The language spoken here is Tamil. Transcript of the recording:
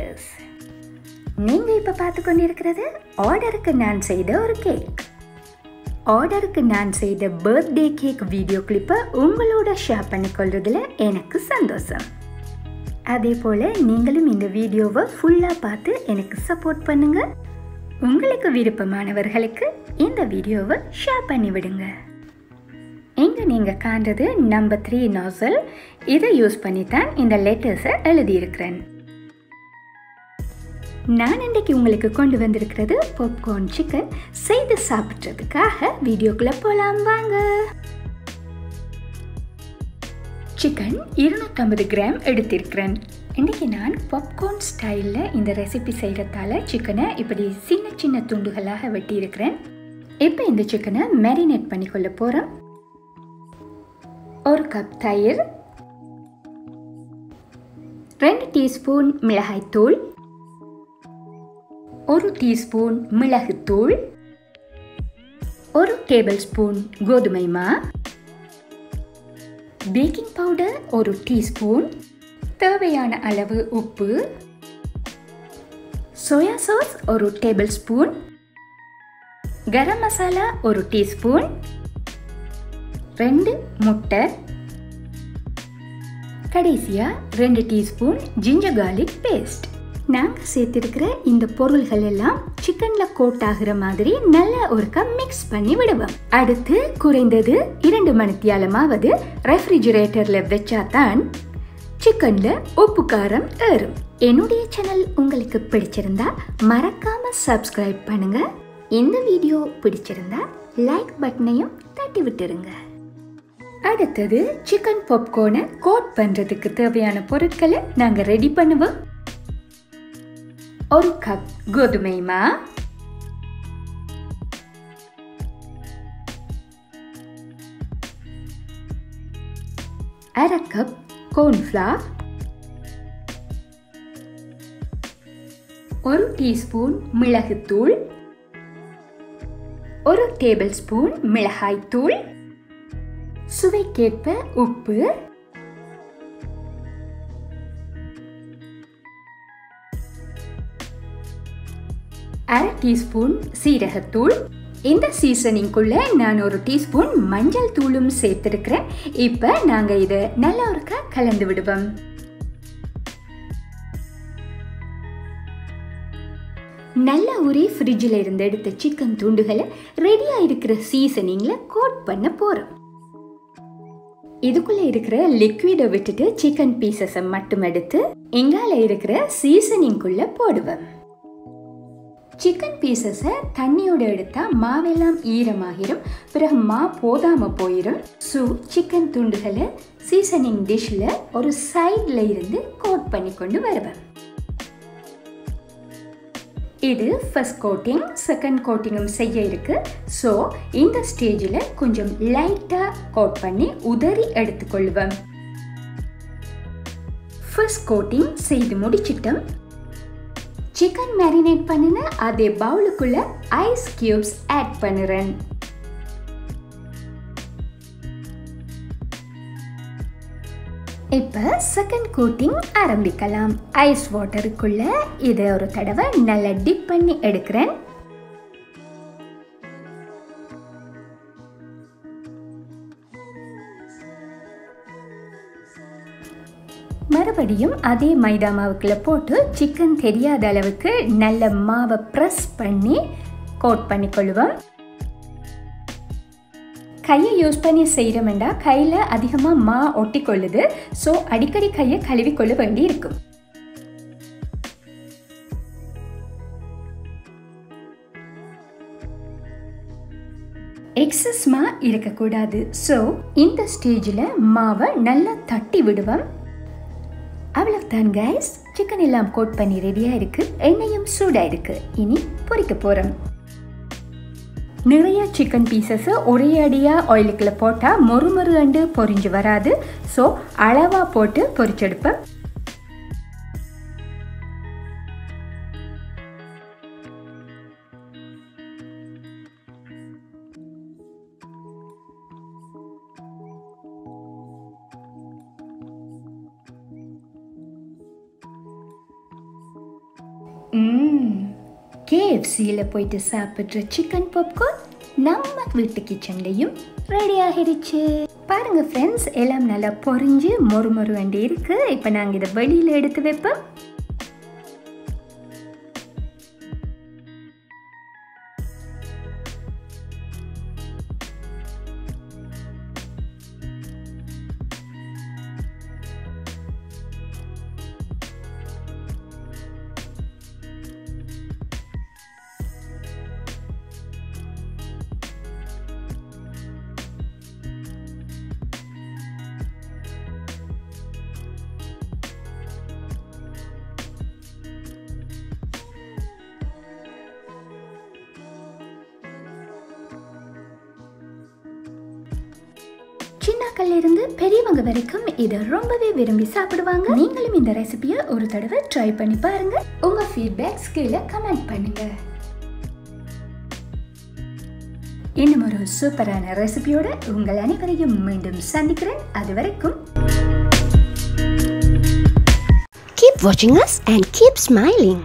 லெட்டர்ஸ். நீங்கள் இப்போ பார்த்து கொண்டிருக்கிறது ஆர்டருக்கு நான் செய்த ஒரு கேக். ஆர்டருக்கு நான் செய்த பர்த்டே கேக் வீடியோ கிளிப்பை உங்களோட ஷேர் பண்ணிக்கொள்றதுல எனக்கு சந்தோஷம். அதே போல் நீங்களும் இந்த வீடியோவை ஃபுல்லாக பார்த்து எனக்கு சப்போர்ட் பண்ணுங்கள். உங்களுக்கு விருப்பமானவர்களுக்கு இந்த வீடியோவை ஷேர் பண்ணிவிடுங்க. இங்கே நீங்கள் காண்றது நம்பர் 3 நாசல். இதை யூஸ் பண்ணித்தான் இந்த லெட்டர்ஸை எழுதியிருக்கிறேன். நான் இன்றைக்கு உங்களுக்கு கொண்டு வந்திருக்கிறது பாப்கார்ன் சிக்கன். செய்து சாப்பிட்றதுக்காக வீடியோக்குள்ளே போகலாம் வாங்க. சிக்கன் 250 கிராம் எடுத்திருக்கிறேன். இன்றைக்கி நான் பாப்கார்ன் ஸ்டைலில் இந்த ரெசிபி செய்கிறதால சிக்கனை இப்படி சின்ன சின்ன துண்டுகளாக வெட்டியிருக்கிறேன். இப்போ இந்த சிக்கனை மேரினேட் பண்ணிக்கொள்ள போகிறோம். 1 கப் தயிர், 2 டீஸ்பூன் மிளகாய்த்தூள், 1 டீஸ்பூன் மிளகுத்தூள், 1 டேபிள் ஸ்பூன் கோதுமை மா, பேக்கிங் பவுடர் 1 டீஸ்பூன், தேவையான அளவு உப்பு, soya sauce 1 table spoon, garam masala 1 teaspoon, 2 முட்டை, கடைசியாக 2 டீஸ்பூன் ஜிஞ்சர் கார்லிக் பேஸ்ட். நாங்கள் சேர்த்திருக்கிற இந்த பொருள்கள் எல்லாம் சிக்கனில் கோட் ஆகிற மாதிரி நல்லா ஒருக்கா மிக்ஸ் பண்ணி விடுவோம். அடுத்து குறைந்தது 2 மணித்தியாலமாவது ரெஃப்ரிஜிரேட்டரில் வச்சாதான் சிக்கனில் உப்பு காரம் ஏறும். என்னுடைய சேனல் உங்களுக்கு பிடிச்சிருந்தா மறக்காம சப்ஸ்கிரைப் பண்ணுங்க. இந்த வீடியோ பிடிச்சிருந்தா லைக் பட்டனையும் தட்டி விட்டுருங்க. அடுத்தது சிக்கன் பாப்கார்னை கோட் பண்ணுறதுக்கு தேவையான பொருட்களை நாங்கள் ரெடி பண்ணுவோம். 1 கப் கோதுமை மா, 1/2 கப் கார்ன்ஃப்ளவர், 1 டீஸ்பூன் மிளகுத்தூள், 1 டேபிள் ஸ்பூன் மிளகாய்த்தூள், சுவைக்கேற்ப உப்பு, 1/2 டீஸ்பூன் சீரகத்தூள். இந்த சீசனிங்குள்ள நான் 1 டீஸ்பூன் மஞ்சள் தூளும் சேர்த்திருக்கிறேன். இப்போ நாங்கள் இதை நல்லா ஒருக்கா கலந்து விடுவோம். நல்லா ஊறி ஃப்ரிட்ஜில் இருந்து எடுத்த சிக்கன் துண்டுகளை ரெடியாக இருக்கிற சீசனிங்கில் கோட் பண்ண போகிறோம். இதுக்குள்ளே இருக்கிற லிக்விடை விட்டுட்டு சிக்கன் பீசஸை மட்டும் எடுத்து இங்கால இருக்கிற சீசனிங்குள்ளே போடுவோம். சிக்கன் பீசஸை தண்ணியோடு எடுத்தால் மாவெல்லாம் ஈரமாகிரும், பிறகு மா போதாமல் போயிடும். ஸோ சிக்கன் துண்டுகளை சீசனிங் டிஷ்ஷில் ஒரு சைடில் இருந்து கோட் பண்ணி கொண்டு வருவேன். இது ஃபர்ஸ்ட் கோட்டிங், செகண்ட் கோட்டிங்கும் செய்ய இருக்கு. ஸோ இந்த ஸ்டேஜில் கொஞ்சம் லைட்டாக கோட் பண்ணி உதறி எடுத்துக்கொள்ளுவேன். ஃபர்ஸ்ட் கோட்டிங் செய்து முடிச்சிட்டோம். சிக்கன் மேரினேட் பண்ணின அதே பவுலுக்குள்ள ஐஸ் கியூப்ஸ் ஆட் பண்ணுறேன். இப்போ செகண்ட் கோட்டிங் ஆரம்பிக்கலாம். ஐஸ் வாட்டருக்குள்ள இதை ஒரு தடவை நல்லா டிப் பண்ணி எடுக்கிறேன். மறுபடியும் அதே மைதா மாவுக்குள்ள போட்டு சிக்கன் தெரியாத அளவுக்கு நல்ல மாவை ப்ரெஸ் பண்ணி கோட் பண்ணிக்கொள்ளுவோம். கையை யூஸ் பண்ணி செய்கிறோம்டா கையில் அதிகமாக மா ஒட்டி கொள்ளுது. ஸோ அடிக்கடி கையை கழுவிக்கொள்ள வேண்டி இருக்கும். எக்ஸஸ் மா இருக்கக்கூடாது. ஸோ இந்த ஸ்டேஜில் மாவை நல்லா தட்டி விடுவோம். அவ்வளவுதான் கைஸ், சிக்கன் எல்லாம் கோட் பண்ணி ரெடியாக இருக்கு. எண்ணெயும் சூடாக இருக்கு. இனி பொரிக்க போகிறோம். நிறைய சிக்கன் பீசஸை ஒரே அடியாக ஆயிலுக்குள்ள போட்டால் மொறு அண்டு பொரிஞ்சு வராது. ஸோ அளவாக போட்டு பொரிச்செடுப்பேன். KFCல போயிட்டு சாப்பிட்ற சிக்கன் பாப்கார்ன் நம்ம வீட்டு கிச்சன்லையும் ரெடி ஆகிடுச்சு. பாருங்க ஃப்ரெண்ட்ஸ், எல்லாம் நல்லா பொரிஞ்சு மொறு மொறு வேண்டி இருக்கு. இப்போ நாங்கள் இதை வெளியில் எடுத்து வைப்போம். சின்னக்கல்ல இருந்து பெரியவங்க வரைக்கும் இதை ரொம்பவே விரும்பி சாப்பிடுவாங்க. நீங்களும் இந்த ரெசிபியை ஒரு தடவை ட்ரை பண்ணி பாருங்க. உங்க ஃபீட்பேக்ஸ் கீழே கமெண்ட் பண்ணுங்க. இன்னும் ஒரு சூப்பரான ரெசிபியோட உங்கள் அனைவரையும் மீண்டும் சந்திக்கிறேன். அது வரைக்கும் keep watching us and keep smiling.